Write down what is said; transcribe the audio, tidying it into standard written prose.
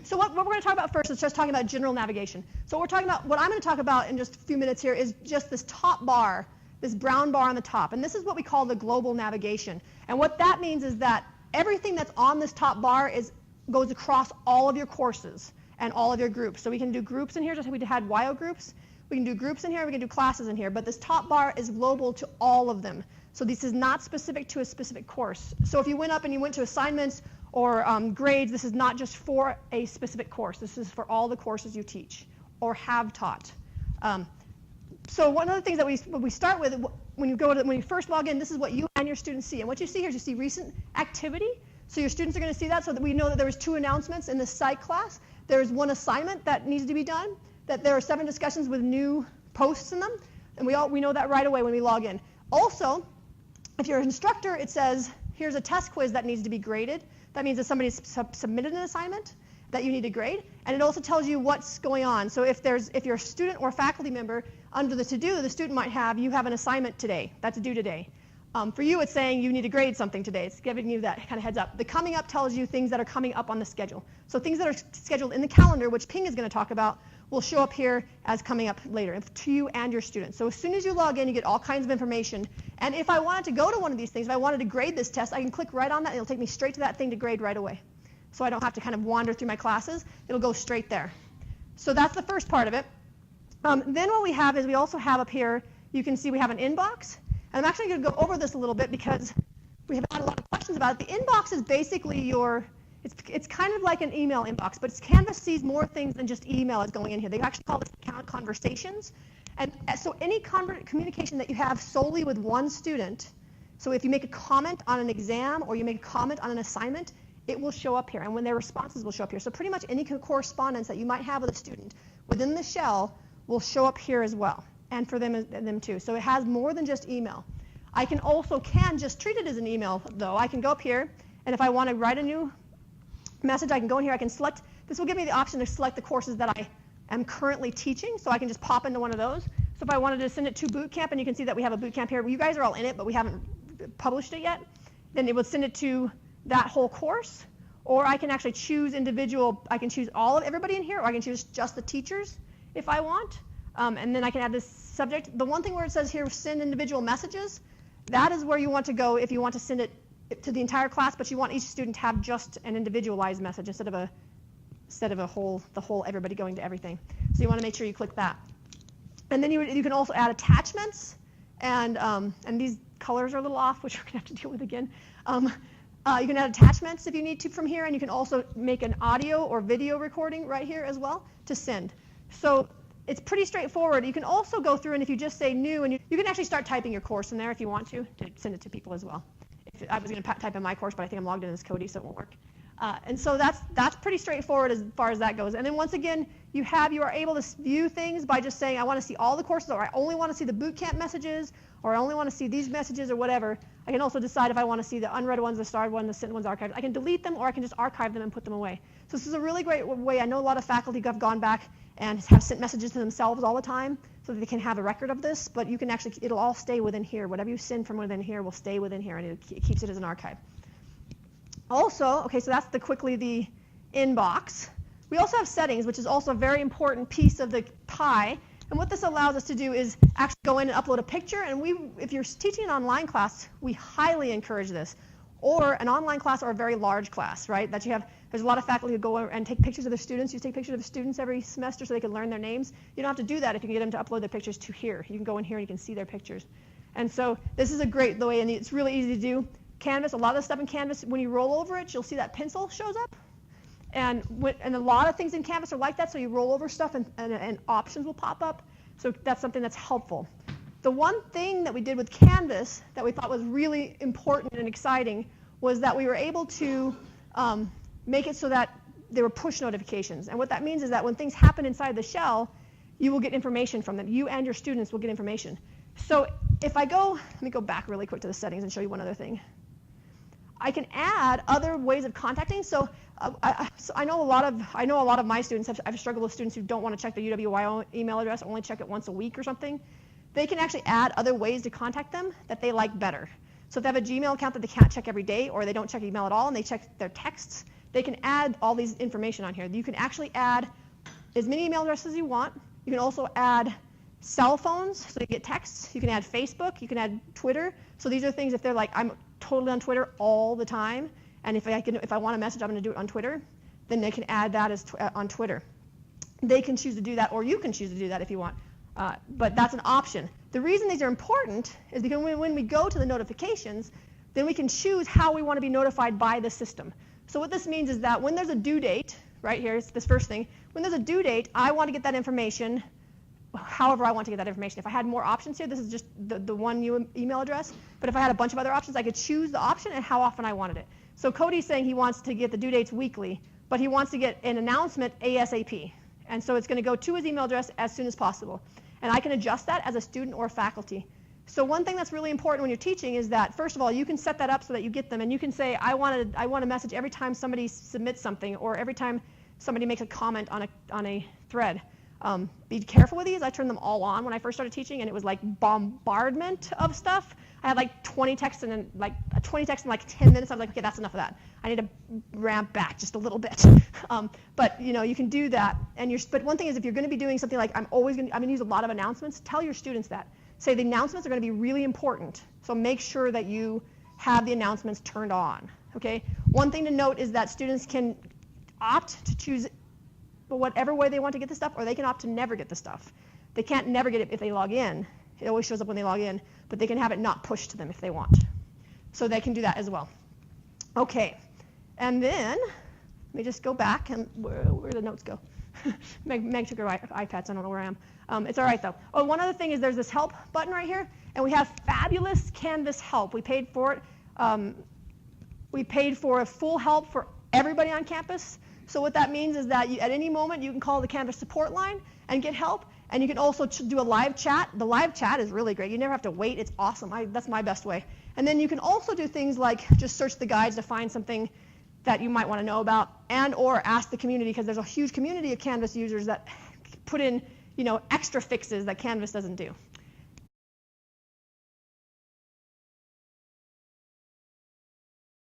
So what we're going to talk about first is just talking about general navigation. So what I'm going to talk about in just a few minutes here is just this top bar, this brown bar on the top. And this is what we call the global navigation. And what that means is that everything that's on this top bar goes across all of your courses and all of your groups. So we can do groups in here, just like we had YO groups. We can do groups in here, we can do classes in here, but this top bar is global to all of them. So this is not specific to a specific course. So if you went up and you went to assignments or grades, this is not just for a specific course. This is for all the courses you teach or have taught. So one of the things that we start with when you first log in, this is what you and your students see. And what you see here is you see recent activity. So your students are going to see that, so that we know that there was 2 announcements in the psych class. There's 1 assignment that needs to be done, that there are 7 discussions with new posts in them, and we know that right away when we log in. Also, if you're an instructor, it says, here's a test quiz that needs to be graded. That means that somebody's submitted an assignment that you need to grade, and it also tells you what's going on. So if you're a student or faculty member, under the to-do, the student might have, you have an assignment today, that's due today. For you, it's saying you need to grade something today. It's giving you that kind of heads up. The coming up tells you things that are coming up on the schedule. So things that are scheduled in the calendar, which Ping is going to talk about, will show up here as coming up later to you and your students. So as soon as you log in, you get all kinds of information. And if I wanted to go to one of these things, if I wanted to grade this test, I can click right on that, and it'll take me straight to that thing to grade right away. So I don't have to kind of wander through my classes. It'll go straight there. So that's the first part of it. Then what we have is we also have up here, you can see we have an inbox. And I'm actually going to go over this a little bit because we have had a lot of questions about it. The inbox is basically it's kind of like an email inbox, but Canvas sees more things than just email is going in here. They actually call this conversations. And so any communication that you have solely with one student, so if you make a comment on an exam or you make a comment on an assignment, it will show up here. And when their responses will show up here. So pretty much any correspondence that you might have with a student within the shell will show up here as well. And for them too. So it has more than just email. I can just treat it as an email though. I can go up here, and if I want to write a new message, I can go in here, I can select, this will give me the option to select the courses that I am currently teaching, so I can just pop into one of those. So if I wanted to send it to boot camp, and you can see that we have a boot camp here, you guys are all in it, but we haven't published it yet, then it would send it to that whole course, or I can actually choose I can choose everybody in here, or I can choose just the teachers if I want. And then I can add this subject. The one thing where it says here, send individual messages, that is where you want to go if you want to send it to the entire class, but you want each student to have just an individualized message instead of the whole everybody going to everything. So you want to make sure you click that. And then you can also add attachments, and these colors are a little off, which we're going to have to deal with again. You can add attachments if you need to from here, and you can also make an audio or video recording right here as well to send. So it's pretty straightforward. You can also go through, and if you just say new, and you can actually start typing your course in there if you want to send it to people as well. I was going to type in my course, but I think I'm logged in as Cody, so it won't work. And so that's pretty straightforward as far as that goes. And then once again, you are able to view things by just saying, I want to see all the courses, or I only want to see the boot camp messages, or I only want to see these messages, or whatever. I can also decide if I want to see the unread ones, the starred ones, the sent ones archived. I can delete them, or I can just archive them and put them away. So this is a really great way. I know a lot of faculty have gone back and have sent messages to themselves all the time so that they can have a record of this, but you can actually, it'll all stay within here. Whatever you send from within here will stay within here, and it keeps it as an archive. Also, okay, so that's quickly the inbox. We also have settings, which is also a very important piece of the pie. And what this allows us to do is actually go in and upload a picture. And if you're teaching an online class, we highly encourage this. Or an online class or a very large class, right? There's a lot of faculty who go and take pictures of their students. You take pictures of students every semester so they can learn their names. You don't have to do that if you can get them to upload their pictures to here. You can go in here and you can see their pictures. And so this is a great way, and it's really easy to do. Canvas, a lot of the stuff in Canvas, when you roll over it, you'll see that pencil shows up. And a lot of things in Canvas are like that, so you roll over stuff and options will pop up. So that's something that's helpful. The one thing that we did with Canvas that we thought was really important and exciting was that we were able to make it so that there were push notifications. And what that means is that when things happen inside the shell, you will get information from them. You and your students will get information. So if I go, let me go back really quick to the settings and show you one other thing. I can add other ways of contacting. So I know a lot of my students I've struggled with students who don't want to check the UWY email address, only check it once a week or something. They can actually add other ways to contact them that they like better. So if they have a Gmail account that they can't check every day, or they don't check email at all and they check their texts, they can add all these information on here. You can actually add as many email addresses as you want. You can also add cell phones, so you get texts. You can add Facebook. You can add Twitter. So these are things if they're like, I'm totally on Twitter all the time, and if I want a message, I'm going to do it on Twitter, then they can add that as on Twitter. They can choose to do that, or you can choose to do that if you want. But that's an option. The reason these are important is because when we go to the notifications, then we can choose how we want to be notified by the system. So what this means is that when there's a due date, right here, it's this first thing, when there's a due date, I want to get that information however I want to get that information. If I had more options here, this is just the one email address, but if I had a bunch of other options, I could choose the option and how often I wanted it. So Cody's saying he wants to get the due dates weekly, but he wants to get an announcement ASAP. And so it's going to go to his email address as soon as possible. And I can adjust that as a student or faculty. So one thing that's really important when you're teaching is that, first of all, you can set that up so that you get them, and you can say, I want a message every time somebody submits something or every time somebody makes a comment on a thread. Be careful with these. I turned them all on when I first started teaching, and it was like bombardment of stuff. I had like 20 texts in like 10 minutes. I was like, okay, that's enough of that. I need to ramp back just a little bit. But you can do that. But one thing is, if you're going to be doing something like I'm going to use a lot of announcements, tell your students that. Say the announcements are going to be really important. So make sure that you have the announcements turned on. Okay. One thing to note is that students can opt to choose whatever way they want to get the stuff, or they can opt to never get the stuff. They can't never get it if they log in. It always shows up when they log in, but they can have it not pushed to them if they want. So they can do that as well. Okay, and then let me just go back, and where the notes go? Meg took her iPad, so I don't know where I am. It's all right though. Oh, one other thing is there's this help button right here, and we have fabulous Canvas help. We paid for it. We paid for a full help for everybody on campus. So what that means is that at any moment you can call the Canvas support line and get help, and you can also do a live chat. The live chat is really great. You never have to wait. It's awesome. That's my best way. And then you can also do things like just search the guides to find something that you might want to know about, and or ask the community, because there's a huge community of Canvas users that put in extra fixes that Canvas doesn't do.